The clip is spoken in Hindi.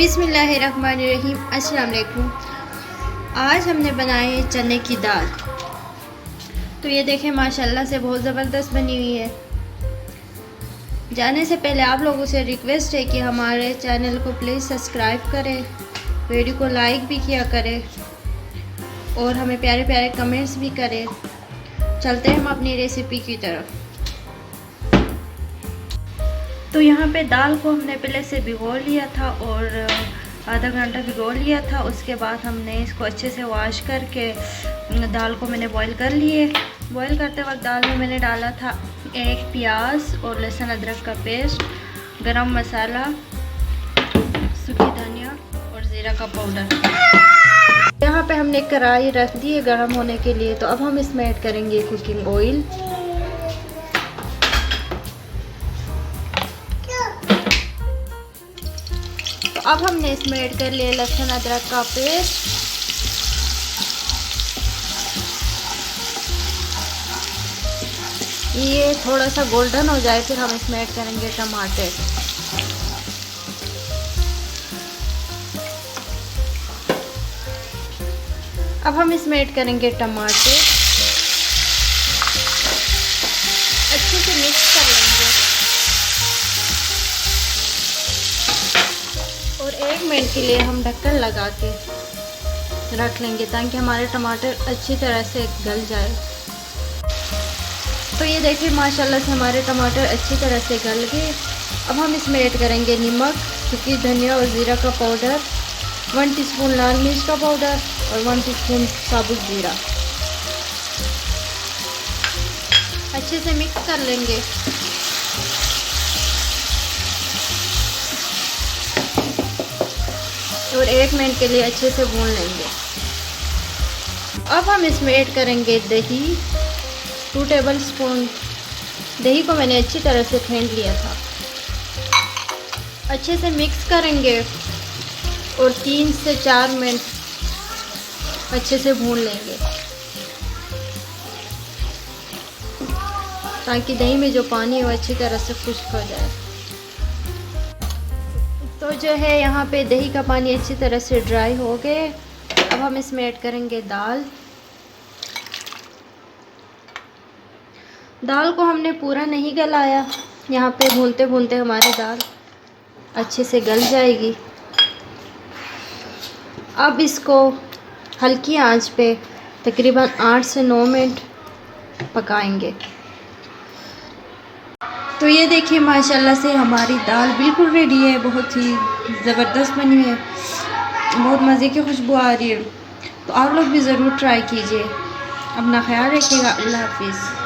बिस्मिल्लाहिर्रहमानिर्रहीम। अस्सलाम वालेकुम। आज हमने बनाए है चने की दाल। तो ये देखें माशाल्लाह से बहुत ज़बरदस्त बनी हुई है। जाने से पहले आप लोगों से रिक्वेस्ट है कि हमारे चैनल को प्लीज़ सब्सक्राइब करें, वीडियो को लाइक भी किया करें और हमें प्यारे प्यारे कमेंट्स भी करें। चलते हैं हम अपनी रेसिपी की तरफ। तो यहाँ पे दाल को हमने पहले से भिगो लिया था और आधा घंटा भिगो लिया था। उसके बाद हमने इसको अच्छे से वॉश करके दाल को मैंने बॉईल कर लिए। बॉईल करते वक्त दाल में मैंने डाला था एक प्याज और लहसुन अदरक का पेस्ट, गरम मसाला, सूखी धनिया और ज़ीरा का पाउडर। यहाँ पे हमने कढ़ाई रख दी है गर्म होने के लिए। तो अब हम इसमें ऐड करेंगे कुकिंग ऑयल। अब हमने इसमें ऐड कर लिया लहसुन अदरक का पेस्ट, ये थोड़ा सा गोल्डन हो जाए फिर हम इसमें ऐड करेंगे टमाटर। अब हम इसमें ऐड करेंगे टमाटर, अच्छे से मिक्स कर लेंगे और 1 मिनट के लिए हम ढक्कन लगा के रख लेंगे ताकि हमारे टमाटर अच्छी तरह से गल जाए। तो ये देखिए माशाल्लाह से हमारे टमाटर अच्छी तरह से गल गए। अब हम इसमें ऐड करेंगे नमक, सूखी धनिया और ज़ीरा का पाउडर, 1 टीस्पून लाल मिर्च का पाउडर और 1 टीस्पून साबुत ज़ीरा। अच्छे से मिक्स कर लेंगे। और 1 मिनट के लिए अच्छे से भून लेंगे। अब हम इसमें ऐड करेंगे दही, 2 टेबल स्पून। दही को मैंने अच्छी तरह से फेंट लिया था। अच्छे से मिक्स करेंगे और 3 से 4 मिनट अच्छे से भून लेंगे ताकि दही में जो पानी है वो अच्छी तरह से खुश्क हो जाए। तो जो है यहाँ पे दही का पानी अच्छी तरह से ड्राई हो गए। अब हम इसमें ऐड करेंगे दाल। दाल को हमने पूरा नहीं गलाया, यहाँ पे भूनते भूनते हमारी दाल अच्छे से गल जाएगी। अब इसको हल्की आंच पे तकरीबन 8 से 9 मिनट पकाएंगे। तो ये देखिए माशाल्लाह से हमारी दाल बिल्कुल रेडी है। बहुत ही ज़बरदस्त बनी है, बहुत मज़े की खुशबू आ रही है। तो आप लोग भी ज़रूर ट्राई कीजिए। अपना ख्याल रखिएगा। अल्लाह हाफिज़।